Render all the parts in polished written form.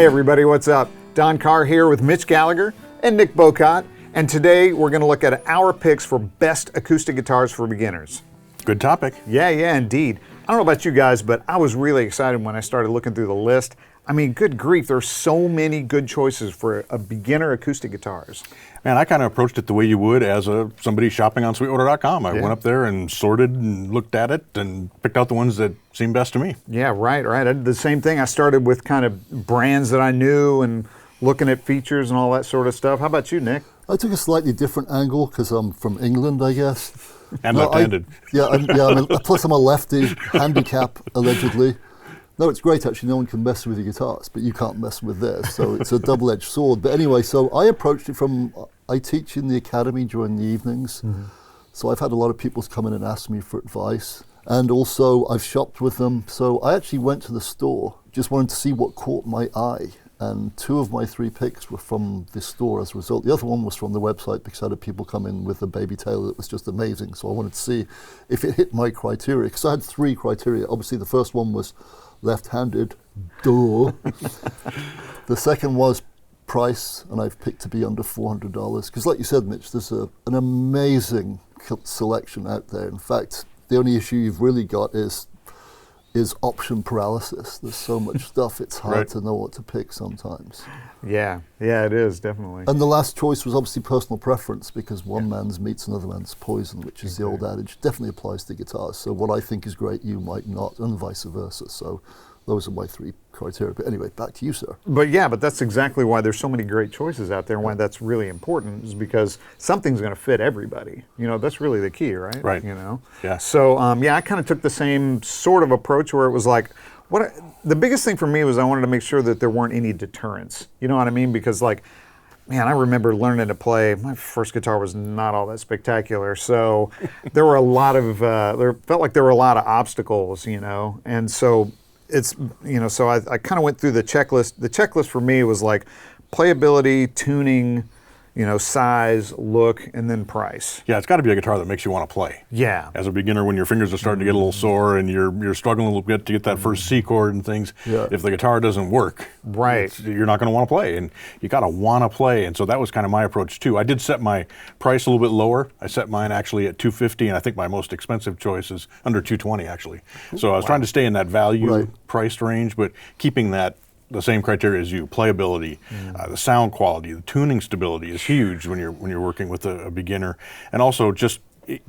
Hey everybody, what's up? Don Carr here with Mitch Gallagher and Nick Bowcott, and today we're going to look at our picks for best acoustic guitars for beginners. Good topic. Yeah, indeed. I don't know about you guys, but I was really excited when I started looking through the list. I mean, good grief, there's so many good choices for a beginner acoustic guitars. Man, I kind of approached it the way you would as somebody shopping on Sweetwater.com. I went up there and sorted and looked at it and picked out the ones that seemed best to me. Yeah, right. I did the same thing. I started with kind of brands that I knew and looking at features and all that sort of stuff. How about you, Nick? I took a slightly different angle because I'm from England, I guess. And left-handed. Plus I'm a lefty, handicap, allegedly. No, it's great actually, no one can mess with your guitars, but you can't mess with this, so it's a double-edged sword. But anyway, so I approached it from, I teach in the academy during the evenings, so I've had a lot of people come in and ask me for advice, and also I've shopped with them, so I actually went to the store, just wanted to see what caught my eye, and 2 of my 3 picks were from this store as a result. The other one was from the website because I had people come in with a baby tail that was just amazing, so I wanted to see if it hit my criteria, because I had 3 criteria. Obviously the first one was left-handed, duh. The second was price, and I've picked to be under $400. Because like you said, Mitch, there's an amazing selection out there. In fact, the only issue you've really got is option paralysis. There's so much stuff, it's hard to know what to pick sometimes. Yeah, it is, definitely. And the last choice was obviously personal preference, because one man's meat's another man's poison, which is the old adage. Definitely applies to guitars. So what I think is great, you might not, and vice versa. So those are my 3 criteria. But anyway, back to you, sir. But that's exactly why there's so many great choices out there, and why that's really important, is because something's going to fit everybody. You know, that's really the key, right? Right. You know? Yeah. So, I kind of took the same sort of approach where it was like, the biggest thing for me was I wanted to make sure that there weren't any deterrents. You know what I mean? Because I remember learning to play. My first guitar was not all that spectacular, so there were a lot of felt like there were a lot of obstacles, and so it's so I kind of went through the checklist. The checklist for me was like playability, tuning, size, look, and then price. Yeah, it's got to be a guitar that makes you want to play. Yeah. As a beginner, when your fingers are starting to get a little sore and you're struggling a little bit to get that first C chord and things, if the guitar doesn't work, you're not going to want to play, and you got to want to play. And so that was kind of my approach too. I did set my price a little bit lower. I set mine actually at $250, and I think my most expensive choice is under $220 actually. So I was trying to stay in that value price range, but keeping that the same criteria as you: playability, the sound quality, the tuning stability is huge when you're working with a beginner, and also just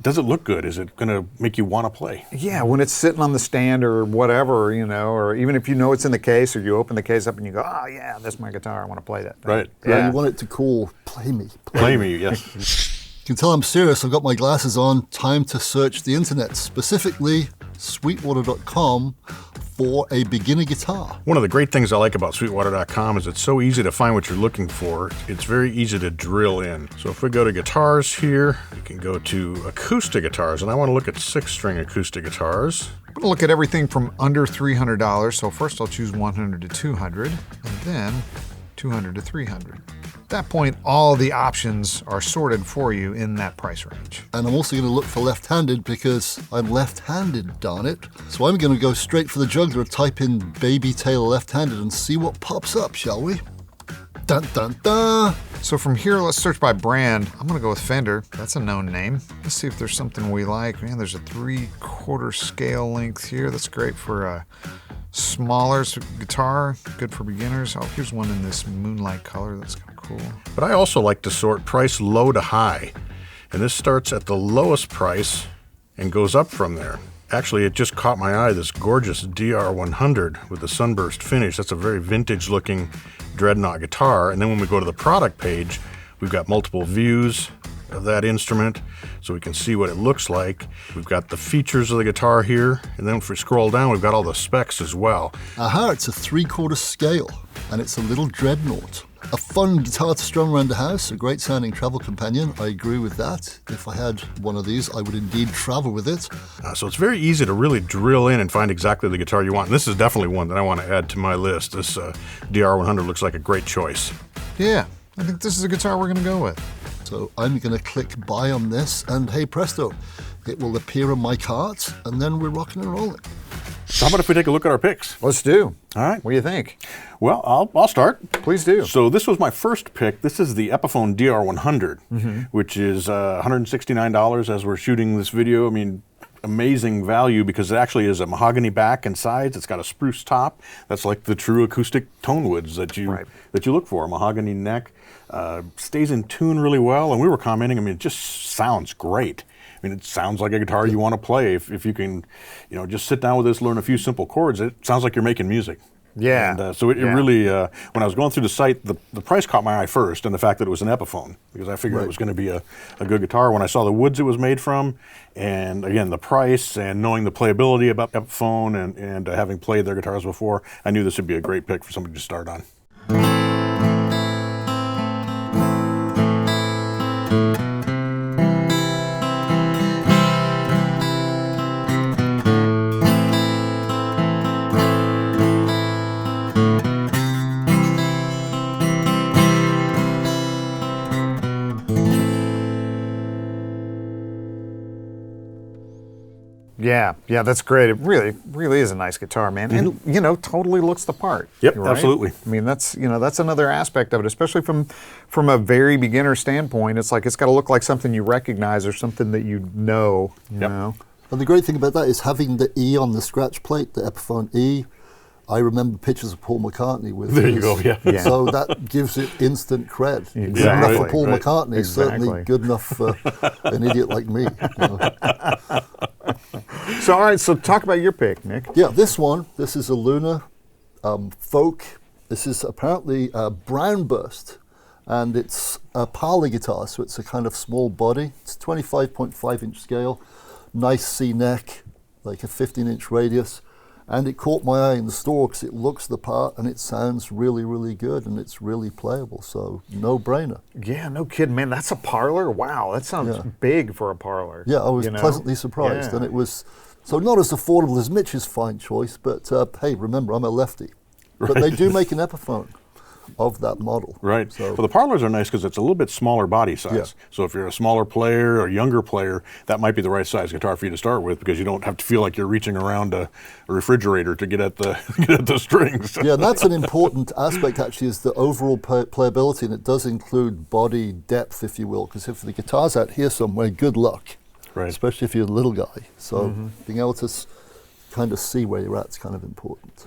does it look good? Is it going to make you want to play? Yeah, when it's sitting on the stand or whatever, or even if it's in the case, or you open the case up and you go, oh yeah, that's my guitar, I want to play that thing. Right. Yeah, you want it to call, play me. Play me, yes. You can tell I'm serious. I've got my glasses on. Time to search the internet, specifically Sweetwater.com for a beginner guitar. One of the great things I like about Sweetwater.com is it's so easy to find what you're looking for. It's very easy to drill in. So if we go to guitars here, you can go to acoustic guitars, and I want to look at 6-string acoustic guitars. I'm going to look at everything from under $300. So first I'll choose 100 to 200, and then 200 to 300. At that point, all the options are sorted for you in that price range. And I'm also going to look for left-handed because I'm left-handed, darn it. So I'm going to go straight for the jugular, type in baby tail left-handed and see what pops up, shall we? Dun dun dun! So from here, let's search by brand. I'm going to go with Fender. That's a known name. Let's see if there's something we like. Man, there's a 3/4 scale length here. That's great for a smaller guitar, good for beginners. Oh, here's one in this moonlight color. That's kind of cool. But I also like to sort price low to high. And this starts at the lowest price and goes up from there. Actually, it just caught my eye, this gorgeous DR100 with the sunburst finish. That's a very vintage looking dreadnought guitar. And then when we go to the product page, we've got multiple views of that instrument, so we can see what it looks like. We've got the features of the guitar here, and then if we scroll down, we've got all the specs as well. Aha, it's a 3/4 scale, and it's a little dreadnought. A fun guitar to strum around the house, a great sounding travel companion. I agree with that. If I had one of these, I would indeed travel with it. So it's very easy to really drill in and find exactly the guitar you want. And this is definitely one that I want to add to my list. This DR100 looks like a great choice. Yeah, I think this is a guitar we're going to go with. So I'm going to click buy on this, and hey presto, it will appear in my cart, and then we're rocking and rolling. So how about if we take a look at our picks? Let's do. All right. What do you think? Well, I'll start. Please do. So this was my first pick. This is the Epiphone DR100, which is $169 as we're shooting this video. I mean, amazing value because it actually is a mahogany back and sides. It's got a spruce top. That's like the true acoustic tone woods that you look for. A mahogany neck, stays in tune really well. And we were commenting. I mean, it just sounds great. I mean, it sounds like a guitar you want to play. If you can, just sit down with this, learn a few simple chords. It sounds like you're making music. Yeah. And so it really, when I was going through the site, the price caught my eye first, and the fact that it was an Epiphone, because I figured it was going to be a good guitar. When I saw the woods it was made from, and again, the price, and knowing the playability about Epiphone, and having played their guitars before, I knew this would be a great pick for somebody to start on. Yeah, that's great. It really is a nice guitar, man, and totally looks the part. Yep, right? absolutely. I mean, that's another aspect of it, especially from a very beginner standpoint. It's like it's got to look like something you recognize or something that you know. You know. And the great thing about that is having the E on the scratch plate, the Epiphone E. I remember pictures of Paul McCartney with there his, you go, yeah. So that gives it instant cred. Exactly. Good enough for Paul Right. McCartney, is certainly good enough for an idiot like me. So, all right, so talk about your pick, Nick. Yeah, this is a Luna Folk. This is apparently a brown burst, and it's a Parlor guitar, so it's a kind of small body. It's 25.5-inch scale, nice C neck, like a 15-inch radius. And it caught my eye in the store because it looks the part and it sounds really, really good and it's really playable. So, no brainer. Yeah, no kidding, man. That's a Parlor? Wow, that sounds big for a Parlor. Yeah, I was pleasantly surprised. And it was, so not as affordable as Mitch's fine choice, but hey, remember, I'm a lefty. But they do make an Epiphone of that model. Right. So, Well, the Parlors are nice because it's a little bit smaller body size. Yeah. So if you're a smaller player or younger player, that might be the right size guitar for you to start with because you don't have to feel like you're reaching around a refrigerator to get at the strings. yeah, and that's an important aspect actually, is the overall playability, and it does include body depth, if you will, because if the guitar's out here somewhere, good luck. Right. Especially if you're a little guy. So being able to kind of see where you're at is kind of important.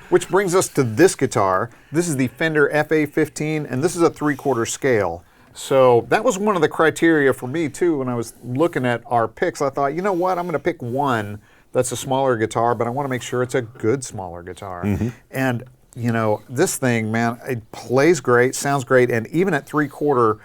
Which brings us to this guitar. This is the Fender FA15, and this is a 3/4 scale. So that was one of the criteria for me too when I was looking at our picks. I thought, you know what, I'm going to pick one that's a smaller guitar, but I want to make sure it's a good smaller guitar. And this thing, man, it plays great, sounds great, and even at 3/4,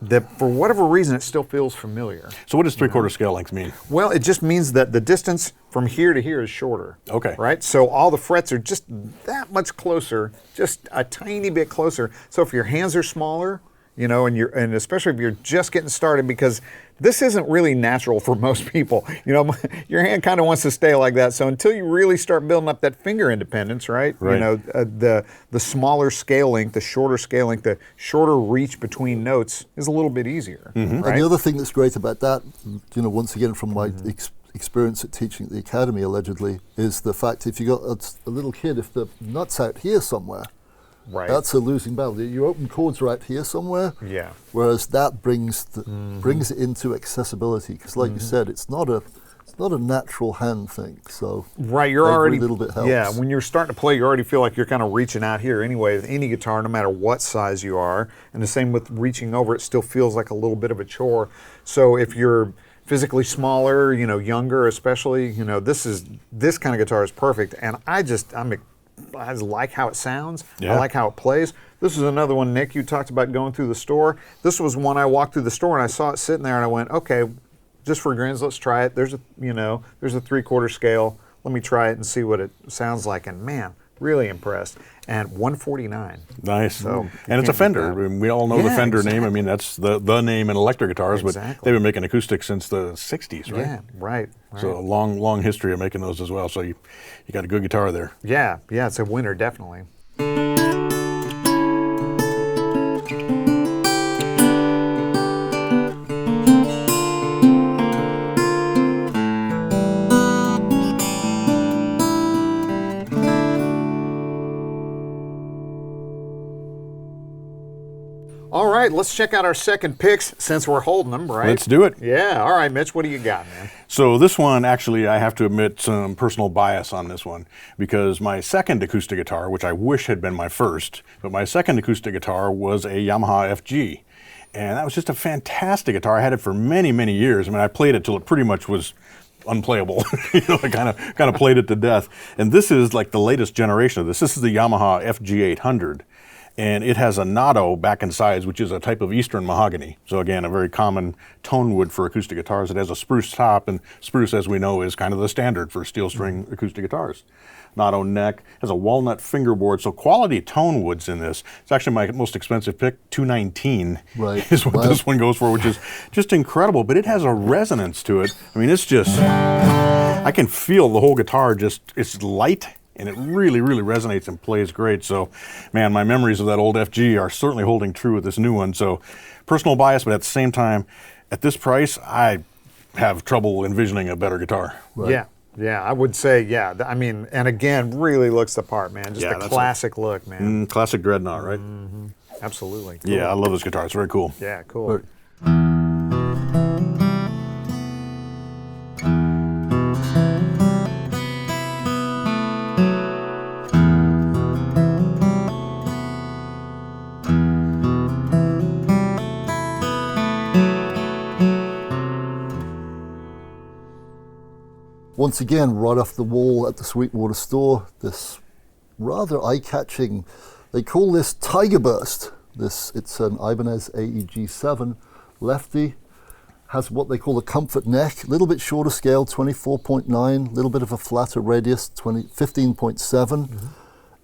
that for whatever reason it still feels familiar. So what does 3/4 scale length mean? Well, it just means that the distance from here to here is shorter. Okay. Right? So all the frets are just that much closer, just a tiny bit closer. So if your hands are smaller, and especially if you're just getting started, because this isn't really natural for most people. Your hand kind of wants to stay like that. So until you really start building up that finger independence, right? The smaller scale length, the shorter scale length, the shorter reach between notes is a little bit easier. Right? And the other thing that's great about that, once again from my experience at teaching at the academy allegedly, is the fact if you got a little kid, if the nut's out here somewhere, right, that's a losing battle. Your open chords are out here somewhere. Yeah. Whereas that brings it into accessibility, because like you said, it's not a natural hand thing. So right, you're every already little bit helps. Yeah, when you're starting to play, you already feel like you're kind of reaching out here anyway with any guitar, no matter what size you are. And the same with reaching over, it still feels like a little bit of a chore. So if you're physically smaller, younger especially, this kind of guitar is perfect. And I like how it sounds. Yeah. I like how it plays. This is another one, Nick, you talked about going through the store. This was one I walked through the store and I saw it sitting there and I went, okay, just for grins, let's try it. There's a 3/4 scale. Let me try it and see what it sounds like. And man, Really impressed. And 149. Nice. So and it's a Fender. I mean, we all know the Fender name. I mean, that's the name in electric guitars, but they've been making acoustic since the 60s, right? Yeah, right. So a long history of making those as well. So you got a good guitar there. Yeah, it's a winner, definitely. All right, let's check out our second picks since we're holding them, right? Let's do it. Yeah, all right, Mitch, what do you got, man? So this one, actually, I have to admit some personal bias on this one, because my second acoustic guitar, which I wish had been my first, but my second acoustic guitar was a Yamaha FG. And that was just a fantastic guitar. I had it for many, many years. I mean, I played it till it pretty much was unplayable. I kind of played it to death. And this is like the latest generation of this. This is the Yamaha FG800. And it has a natto back and sides, which is a type of eastern mahogany. So again, a very common tone wood for acoustic guitars. It has a spruce top, and spruce, as we know, is kind of the standard for steel string acoustic guitars. Natto neck, has a walnut fingerboard, so quality tone woods in this. It's actually my most expensive pick, $219 is what this one goes for, which is just incredible, but it has a resonance to it. I mean, it's just, I can feel the whole guitar it's light, and it really, really resonates and plays great. So, man, my memories of that old FG are certainly holding true with this new one. So, personal bias, but at the same time, at this price, I have trouble envisioning a better guitar. Right. Yeah, I would say, yeah. I mean, and again, really looks the part, man. Just a classic look, man. Classic dreadnought, right? Mm-hmm. Absolutely. Cool. Yeah, I love this guitar. It's very cool. Yeah, cool. Once again, right off the wall at the Sweetwater store, this rather eye-catching, they call this Tiger Burst. It's an Ibanez AEG7 lefty, has what they call a comfort neck, a little bit shorter scale, 24.9, a little bit of a flatter radius, 15.7. Mm-hmm.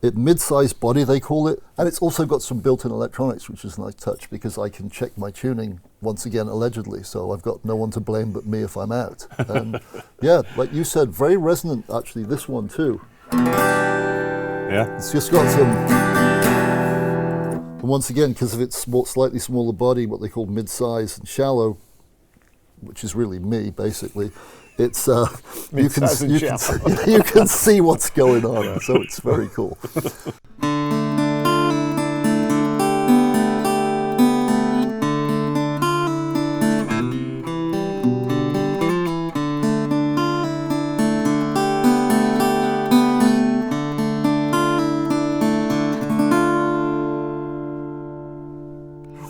It mid-sized body, they call it, and it's also got some built-in electronics, which is a nice touch because I can check my tuning once again, allegedly, so I've got no one to blame but me if I'm out. And yeah, like you said, very resonant, actually, this one too. Yeah. It's just got some, and once again, because of its slightly smaller body, what they call mid-size and shallow, which is really me, basically, it's you can see what's going on, so it's very cool.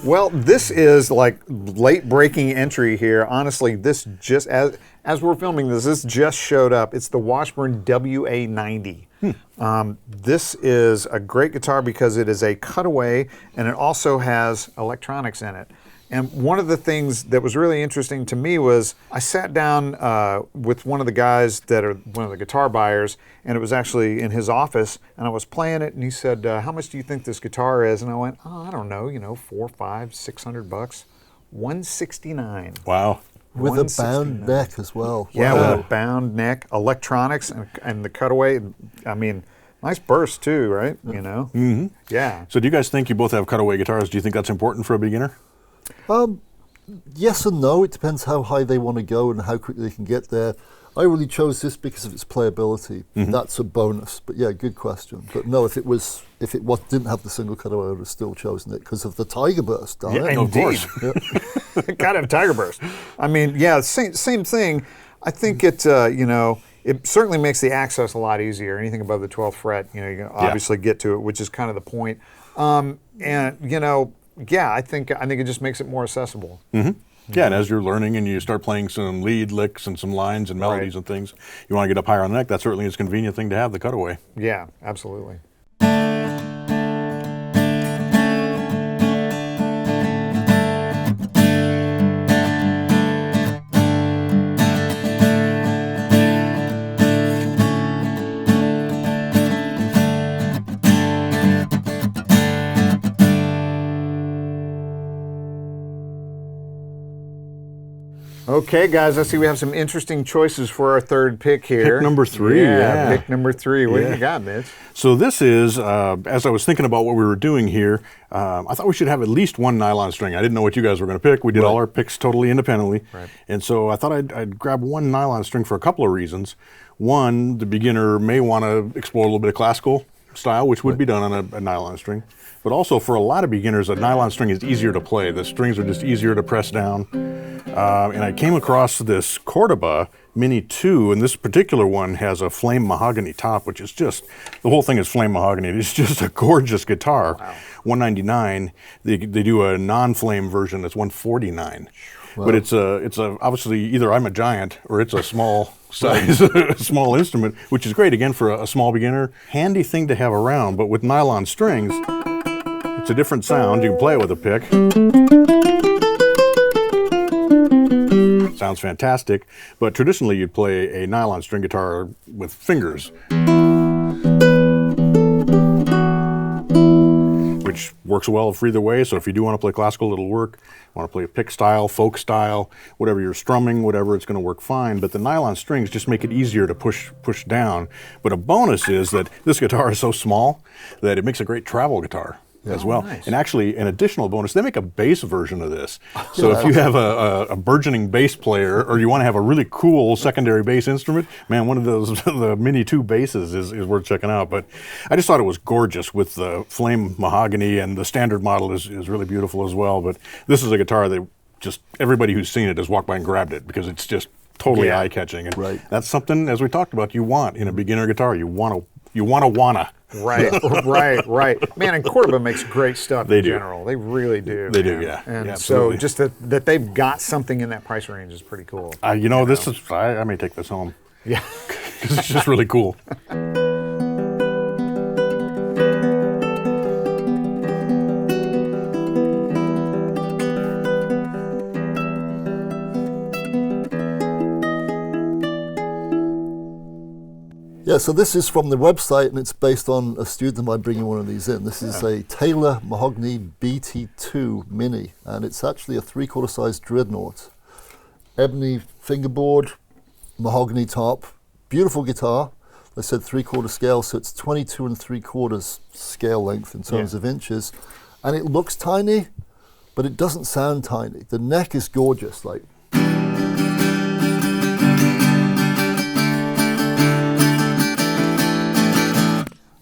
Well, this is like late breaking entry here. Honestly, this just, as we're filming this just showed up. It's the Washburn WA90. This is a great guitar because it is a cutaway and it also has electronics in it. And one of the things that was really interesting to me was I sat down with one of the guys that are one of the guitar buyers, and it was actually in his office, and I was playing it, and he said, how much do you think this guitar is? And I went, oh, I don't know, $400, $500, $600. $169. Wow. With a bound neck as well. Yeah, wow. with a bound neck, electronics, and the cutaway. I mean, nice burst too, right? You know? Mm-hmm. Yeah. So do you guys think you both have cutaway guitars? Do you think that's important for a beginner? Yes and no. It depends how high they want to go and how quickly they can get there. I really chose this because of its playability. Mm-hmm. That's a bonus. But yeah, good question. But no, if it didn't have the single cutaway, I would have still chosen it because of the Tiger Burst. Yeah, of course. Yeah. Gotta have Tiger Burst. I mean, yeah, same thing. I think it certainly makes the access a lot easier. Anything above the 12th fret, you can obviously get to it, which is kind of the point. Yeah, I think it just makes it more accessible. Mm-hmm. Yeah, and as you're learning and you start playing some lead licks and some lines and melodies and things, you want to get up higher on the neck, that certainly is a convenient thing to have, the cutaway. Yeah, absolutely. Okay, guys, I see we have some interesting choices for our third pick here. Pick number 3. Yeah. Pick number 3. What do you got, Mitch? So this is, as I was thinking about what we were doing here, I thought we should have at least one nylon string. I didn't know what you guys were going to pick. We did all our picks totally independently. Right. And so I thought I'd grab one nylon string for a couple of reasons. One, the beginner may want to explore a little bit of classical style, which would be done on a nylon string. But also for a lot of beginners, a nylon string is easier to play. The strings are just easier to press down. And I came across this Cordoba Mini 2, and this particular one has a flame mahogany top, which is just, the whole thing is flame mahogany. It's just a gorgeous guitar. Wow. $199. They do a non-flame version that's $149. Wow. But it's obviously either I'm a giant or it's a small size, small instrument, which is great again for a small beginner. Handy thing to have around, but with nylon strings, it's a different sound. You can play it with a pick. Sounds fantastic, but traditionally you'd play a nylon string guitar with fingers, which works well for either way. So if you do want to play classical, it'll work. Want to play a pick style, folk style, whatever you're strumming, whatever, it's going to work fine. But the nylon strings just make it easier to push down. But a bonus is that this guitar is so small that it makes a great travel guitar. As well. Nice. And actually, an additional bonus, they make a bass version of this. So if you have a burgeoning bass player, or you want to have a really cool secondary bass instrument, man, one of those, the Mini 2 basses is worth checking out. But I just thought it was gorgeous with the flame mahogany, and the standard model is really beautiful as well. But this is a guitar that just everybody who's seen it has walked by and grabbed it, because it's just totally eye-catching. And that's something, as we talked about, you want in a beginner guitar. You wanna. Right. Man, and Cordoba makes great stuff in general. They really do. They do, yeah. And so just that they've got something in that price range is pretty cool. This is, I may take this home. Yeah. Because it's just really cool. Yeah, so this is from the website, and it's based on a student of mine bringing one of these in. This is a Taylor Mahogany BT2 Mini, and it's actually a 3/4 size dreadnought. Ebony fingerboard, mahogany top, beautiful guitar. I said 3/4 scale, so it's 22 3/4 scale length in terms of inches. And it looks tiny, but it doesn't sound tiny. The neck is gorgeous, like.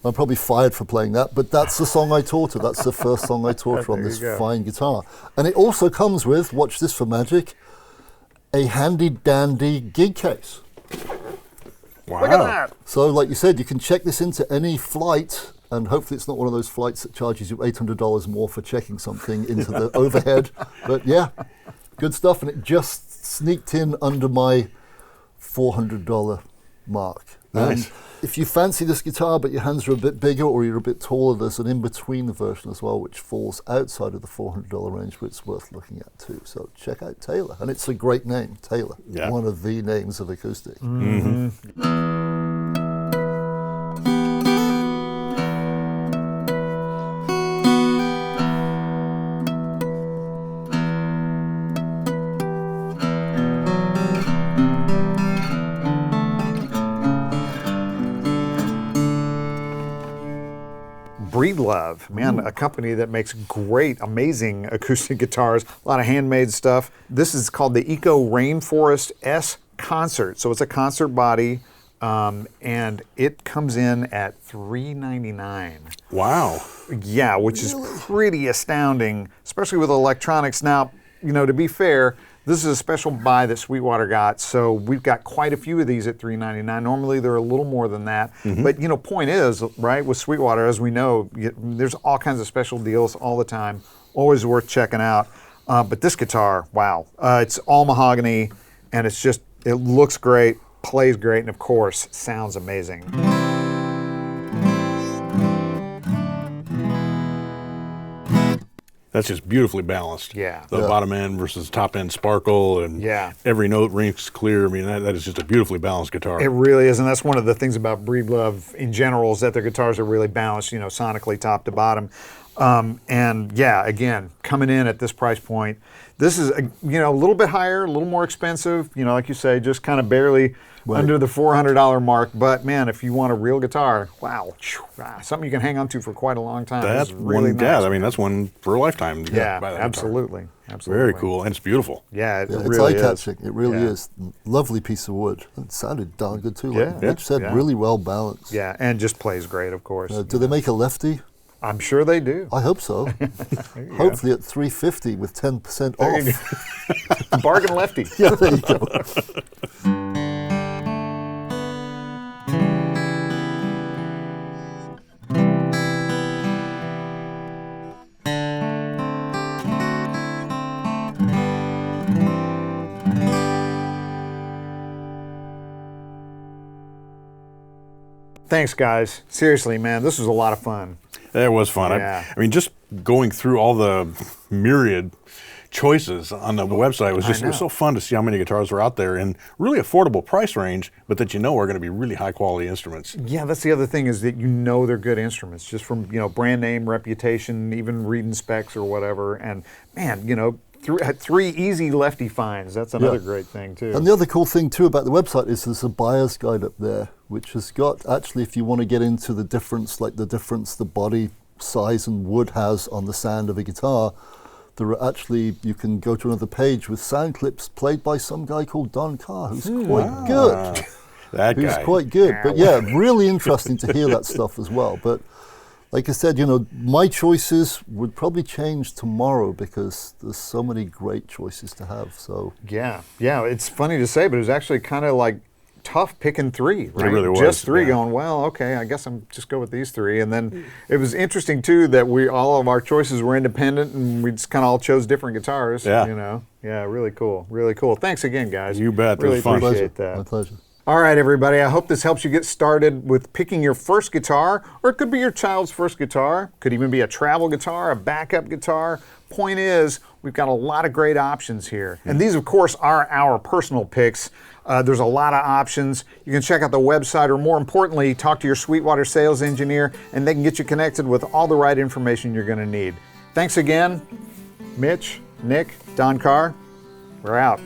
I'm probably fired for playing that, but that's the song I taught her. That's the first song I taught her on this fine guitar. And it also comes with, watch this for magic, a handy dandy gig case. Wow. Look at that. So like you said, you can check this into any flight, and hopefully it's not one of those flights that charges you $800 more for checking something into the overhead. But yeah, good stuff. And it just sneaked in under my $400 mark. Nice. And if you fancy this guitar but your hands are a bit bigger or you're a bit taller, there's an in-between version as well, which falls outside of the $400 range, but it's worth looking at too. So check out Taylor. And it's a great name, Taylor. Yeah. One of the names of acoustic. Mm-hmm. Breedlove, man, a company that makes great, amazing acoustic guitars, a lot of handmade stuff. This is called the Eco Rainforest S Concert. So it's a concert body, and it comes in at $399. Wow. Yeah, which is pretty astounding, especially with electronics. Now, to be fair, this is a special buy that Sweetwater got, so we've got quite a few of these at $399. Normally they're a little more than that, but point is, right, with Sweetwater, as we know, there's all kinds of special deals all the time, always worth checking out. But this guitar, wow, it's all mahogany, and it looks great, plays great, and of course, sounds amazing. That's just beautifully balanced. Yeah. The bottom end versus top end sparkle, and every note rings clear. I mean, that is just a beautifully balanced guitar. It really is, and that's one of the things about Breedlove in general, is that their guitars are really balanced, sonically top to bottom. And yeah, again, coming in at this price point, this is a little bit higher, a little more expensive. Like you say, just kind of barely under the $400 mark. But man, if you want a real guitar, wow, something you can hang on to for quite a long time. That's really one. nice. Yeah, I mean that's one for a lifetime. To Yeah, buy that absolutely, guitar. absolutely. Very cool, and it's beautiful. Yeah, It's really is. eye-catching. It really Yeah. is. Lovely piece of wood. It sounded darn good too. Yeah. Like Mitch said, Yeah. really well balanced. Yeah, and just plays great, of course. Do they make a lefty? I'm sure they do. I hope so. Hopefully at $350 with 10% There you off. go. Bargain lefty. Yeah, there you go. Thanks, guys. Seriously, man, this was a lot of fun. It was fun. Yeah. I mean, just going through all the myriad choices on the website was just, it was so fun to see how many guitars were out there in really affordable price range, but that are going to be really high quality instruments. Yeah, that's the other thing, is that they're good instruments just from brand name, reputation, even reading specs or whatever. And man, three easy lefty finds. That's another great thing too. And the other cool thing too about the website is there's a buyer's guide up there, which has got, actually, if you want to get into the difference, like the difference the body size and wood has on the sound of a guitar, there are actually, you can go to another page with sound clips played by some guy called Don Carr, who's quite good. That guy. Who's quite good. But yeah, really interesting to hear that stuff as well. But like I said, my choices would probably change tomorrow because there's so many great choices to have. So yeah, it's funny to say, but it was actually kind of like tough picking three, right? It really was. Just three, yeah. going, well, okay, I guess I'm just go with these three. And then it was interesting too that all of our choices were independent and we just kind of all chose different guitars. Yeah. Yeah, really cool. Really cool. Thanks again, guys. You bet. Really It was fun. appreciate that. My pleasure. All right, everybody. I hope this helps you get started with picking your first guitar, or it could be your child's first guitar. Could even be a travel guitar, a backup guitar. Point is, we've got a lot of great options here. And these, of course, are our personal picks. There's a lot of options. You can check out the website, or more importantly, talk to your Sweetwater sales engineer, and they can get you connected with all the right information you're going to need. Thanks again, Mitch, Nick, Don Carr. We're out.